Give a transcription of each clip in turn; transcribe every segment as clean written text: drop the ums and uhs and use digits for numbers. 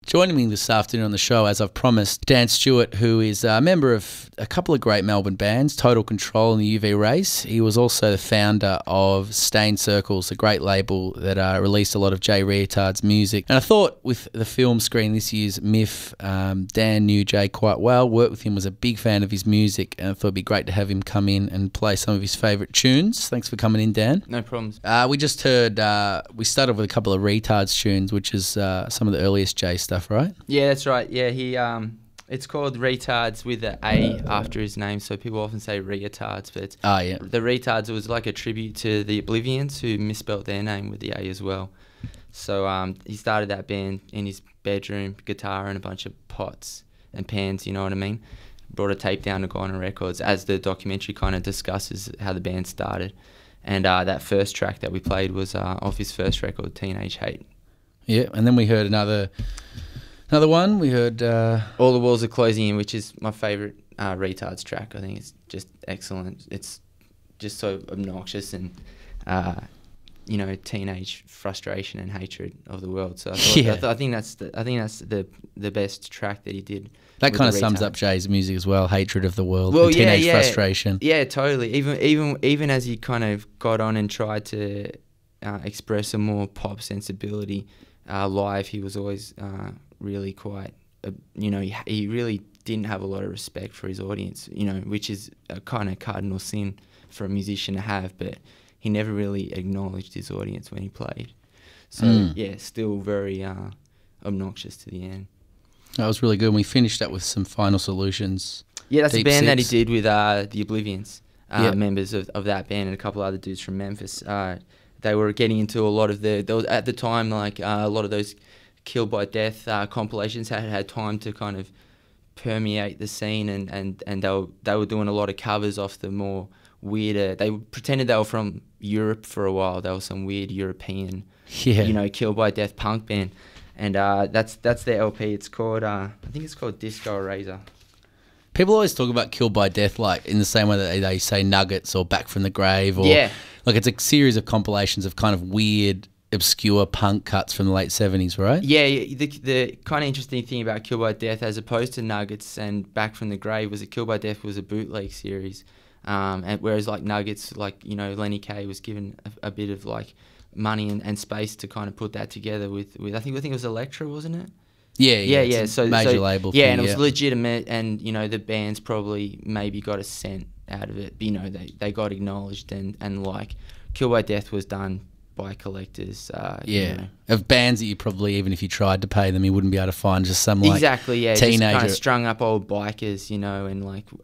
Joining me this afternoon on the show, as I've promised, Dan Stewart, who is a member of a couple of great Melbourne bands, Total Control and the UV Race. He was also the founder of Stained Circles, a great label that released a lot of Jay Reatard's music. And I thought with the film screen this year's MIFF, Dan knew Jay quite well, worked with him, was a big fan of his music, and I thought it'd be great to have him come in and play some of his favourite tunes. Thanks for coming in, Dan. No problems. We just heard, we started with a couple of Retards tunes, which is some of the earliest Jay stuff. Right? Yeah, that's right. Yeah, it's called Retards with an A after his name, so people often say Reatards, but it's the Retards. It was like a tribute to the Oblivions, who misspelt their name with the A as well. So he started that band in his bedroom, guitar and a bunch of pots and pans, you know what I mean? Brought a tape down to Guyana Records, as the documentary kind of discusses how the band started. And that first track that we played was off his first record, Teenage Hate. Yeah, and then we heard another one. We heard All the Walls Are Closing In, which is my favourite Retards track. I think it's just excellent. It's just so obnoxious and teenage frustration and hatred of the world. So I think that's the best track that he did. That kind of sums up Jay's music as well: hatred of the world, and teenage frustration. Yeah, totally. Even as he kind of got on and tried to express a more pop sensibility. Live, he was always really quite, he really didn't have a lot of respect for his audience, which is a kind of cardinal sin for a musician to have, but he never really acknowledged his audience when he played. So, still very obnoxious to the end. That was really good. And we finished that with some Final Solutions. Yeah, that's a band that he did with the Oblivions, members of that band, and a couple other dudes from Memphis. They were getting into a lot of there was at the time, like a lot of those Killed by Death compilations had time to kind of permeate the scene, and they were doing a lot of covers off the more weirder. They pretended they were from Europe for a while. They were some weird European, Killed by Death punk band, and that's their LP. It's called I think it's called Disco Eraser. People always talk about Killed by Death like in the same way that they say Nuggets or Back from the Grave, or like it's a series of compilations of kind of weird, obscure punk cuts from the late 70s, right? Yeah, the kind of interesting thing about Killed by Death, as opposed to Nuggets and Back from the Grave, was that Killed by Death was a bootleg series, and whereas like Nuggets, like Lenny Kaye was given a bit of like money and space to kind of put that together with I think it was Elektra, wasn't it? Yeah. So major label. Yeah, and it was legitimate, and the bands probably maybe got a cent out of it. But, they got acknowledged, and like Killed by Death was done by collectors. Of bands that you probably, even if you tried to pay them, you wouldn't be able to find just some like teenager, just kind of strung up old bikers,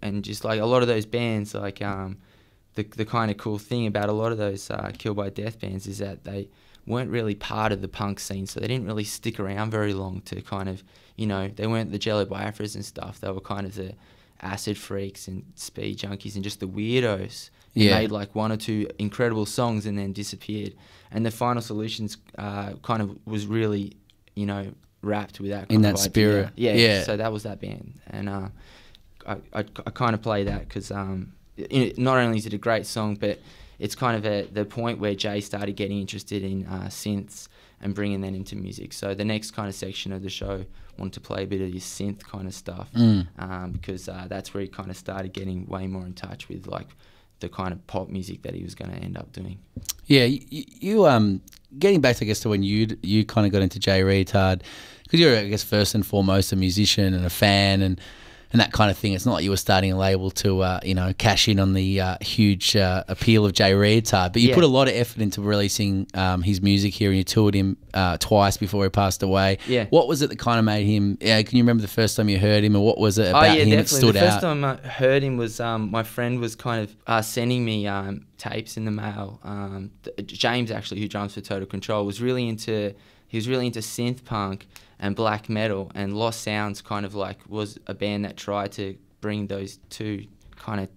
and just like a lot of those bands, like the kind of cool thing about a lot of those Killed by Death bands is that they weren't really part of the punk scene, so they didn't really stick around very long to kind of, they weren't the Jello Biafras and stuff. They were kind of the acid freaks and speed junkies and just the weirdos. Made like one or two incredible songs and then disappeared. And the Final Solutions kind of was really, wrapped with that kind of idea. Spirit. Yeah. So that was that band, and I kind of play that because not only is it a great song, but it's kind of the point where Jay started getting interested in synths and bringing that into music. So the next kind of section of the show, I wanted to play a bit of his synth kind of stuff, because that's where he kind of started getting way more in touch with like the kind of pop music that he was going to end up doing. Yeah, you getting back, I guess, to when you kind of got into Jay Reatard, because you're, I guess, first and foremost a musician and a fan and that kind of thing. It's not like you were starting a label to, cash in on the huge appeal of Jay Reatard, but you put a lot of effort into releasing his music here, and you toured him twice before he passed away. Yeah. What was it that kind of made him, can you remember the first time you heard him, or what was it about him that stood out? The first time I heard him was my friend was kind of sending me tapes in the mail. James, actually, who drums for Total Control, was really into synth-punk and black metal, and Lost Sounds kind of like was a band that tried to bring those two kind of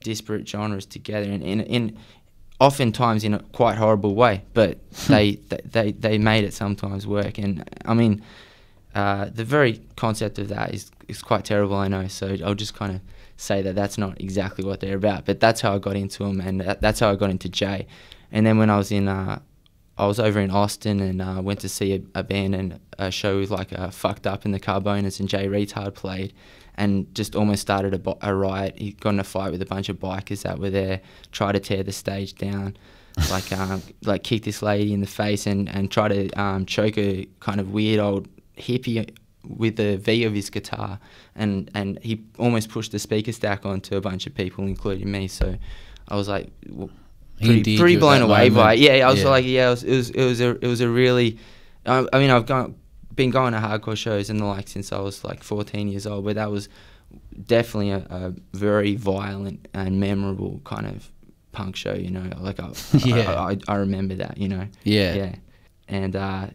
disparate genres together, and in oftentimes in a quite horrible way, but they made it sometimes work. And I mean, the very concept of that is quite terrible, I know, so I'll just kind of say that that's not exactly what they're about, but that's how I got into them, and that's how I got into Jay. And then when I was in I was over in Austin and went to see a band and a show with like Fucked Up and the Carbonas, and Jay Reatard played, and just almost started a riot. He got in a fight with a bunch of bikers that were there, tried to tear the stage down, like kick this lady in the face and try to choke a kind of weird old hippie with the V of his guitar, and he almost pushed the speaker stack onto a bunch of people, including me. So I was like, pretty blown away by it. Yeah, I was like, it was a really. I mean, I've been going to hardcore shows and the like since I was like 14 years old, but that was definitely a very violent and memorable kind of punk show. You know, like I remember that. You know. Yeah. And I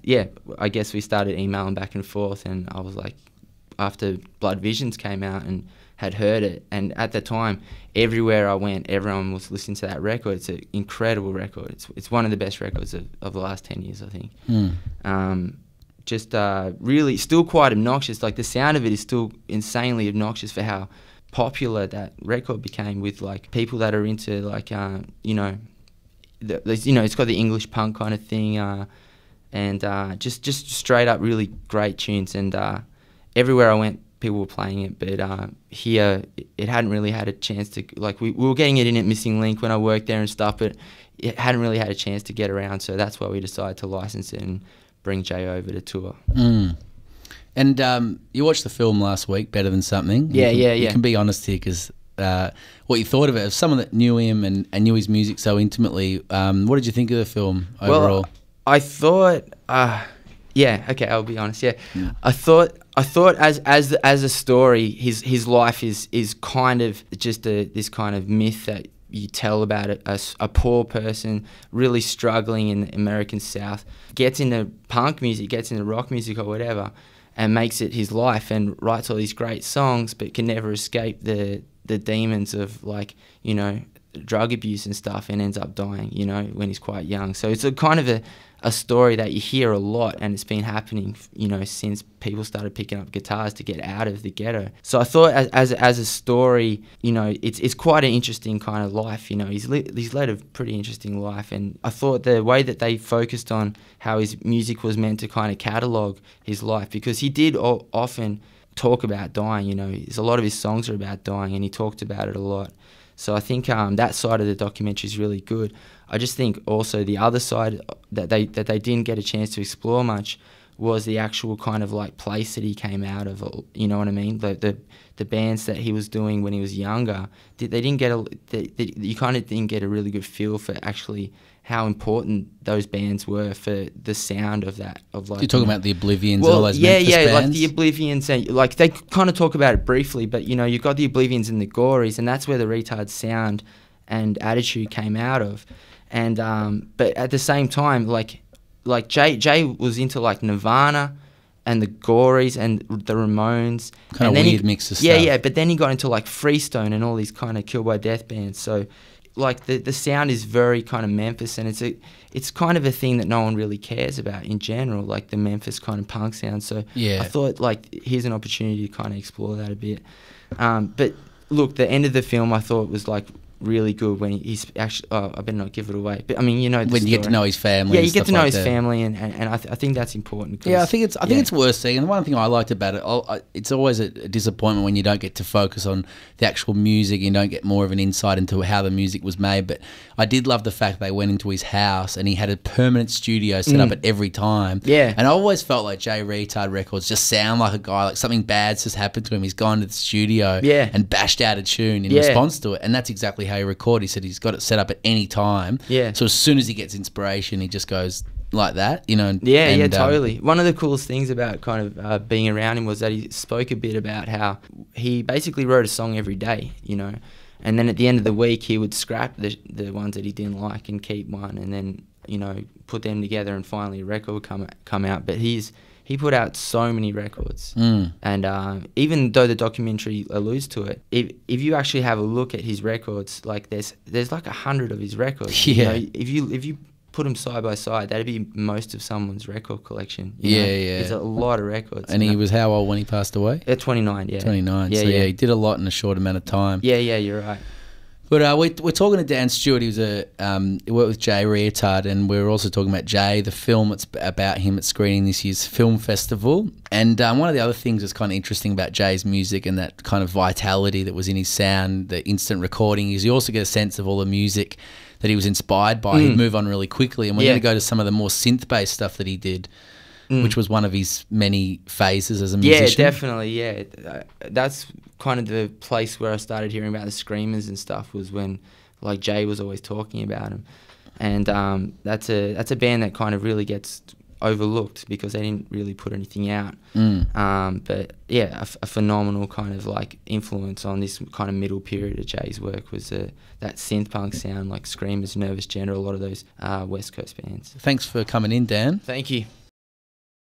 guess we started emailing back and forth, and I was like, after Blood Visions came out and had heard it, and at the time, everywhere I went, everyone was listening to that record. It's an incredible record. It's one of the best records of the last 10 years, I think. Just really still quite obnoxious. Like the sound of it is still insanely obnoxious for how popular that record became with like people that are into like it's got the English punk kind of thing. And just straight up really great tunes, and everywhere I went people were playing it, but here it hadn't really had a chance to, like we were getting it in at Missing Link when I worked there and stuff, but it hadn't really had a chance to get around, so that's why we decided to license it and bring Jay over to tour. And you watched the film last week, Better Than Something. You can be honest here, because what you thought of it, as someone that knew him and knew his music so intimately, what did you think of the film overall? Well, I thought, I'll be honest. I thought as a story, his life is kind of just this kind of myth that you tell about a poor person really struggling in the American South, gets into punk music, gets into rock music or whatever, and makes it his life and writes all these great songs, but can never escape the demons of, like, you know, drug abuse and stuff, and ends up dying, you know, when he's quite young. So it's a kind of a story that you hear a lot, and it's been happening, you know, since people started picking up guitars to get out of the ghetto. So I thought as a story, you know, it's quite an interesting kind of life, you know. He's led a pretty interesting life, and I thought the way that they focused on how his music was meant to kind of catalogue his life, because he did often talk about dying, you know. A lot of his songs are about dying, and he talked about it a lot. So I think that side of the documentary is really good. I just think also the other side that they didn't get a chance to explore much was the actual kind of like place that he came out of. You know what I mean? The bands that he was doing when he was younger, you kind of didn't get a really good feel for actually how important those bands were for the sound of that. Of like, you're talking about the Oblivions and all those Memphis bands? Like the Oblivions, and like they kind of talk about it briefly, but you know, you've got the Oblivions and the Gories, and that's where the Retard sound and attitude came out of. And but at the same time, like Jay was into like Nirvana and the Gories and the Ramones. Kind of weird mix of stuff. Yeah, but then he got into like Freestone and all these kind of Kill by Death bands. So like the sound is very kind of Memphis, and it's kind of a thing that no one really cares about in general, like the Memphis kind of punk sound. So I thought, like, here's an opportunity to kind of explore that a bit. But look, the end of the film I thought was like really good when he's actually, I better not give it away, but I mean, you know, when you get to know his family. Yeah, you get to know his family, and I think that's important. Yeah, I think it's worth seeing. And the one thing I liked about it, it's always a disappointment when you don't get to focus on the actual music, you don't get more of an insight into how the music was made. But I did love the fact they went into his house and he had a permanent studio set up at every time. Yeah. And I always felt like Jay Reatard records just sound like a guy, like something bad's just happened to him. He's gone to the studio and bashed out a tune in response to it. And that's exactly how he recorded. He said he's got it set up at any time. Yeah. So as soon as he gets inspiration, he just goes like that, you know. Yeah, totally. One of the coolest things about kind of being around him was that he spoke a bit about how he basically wrote a song every day, you know, and then at the end of the week he would scrap the ones that he didn't like and keep one, and then, you know, put them together, and finally a record would come out. But he put out so many records, and even though the documentary alludes to it, if you actually have a look at his records, like there's like 100 of his records. Yeah. You know, if you put them side by side, that'd be most of someone's record collection. Yeah. It's a lot of records. And he was how old when he passed away? At 29, yeah. 29. Yeah, so he did a lot in a short amount of time. Yeah, you're right. But we're talking to Dan Stewart. He was he worked with Jay Reatard, and we're also talking about Jay, the film that's about him at screening this year's film festival. And one of the other things that's kind of interesting about Jay's music and that kind of vitality that was in his sound, the instant recording, is you also get a sense of all the music that he was inspired by. He'd move on really quickly, and we're going to go to some of the more synth-based stuff that he did, which was one of his many phases as a musician. Yeah, definitely, yeah. That's kind of the place where I started hearing about the screamers and stuff, was when, like, Jay was always talking about him. And that's a band that kind of really gets overlooked because they didn't really put anything out. But yeah, a phenomenal kind of like influence on this kind of middle period of Jay's work was that synth-punk sound, like Screamers, Nervous General, a lot of those West Coast bands. Thanks for coming in, Dan. Thank you.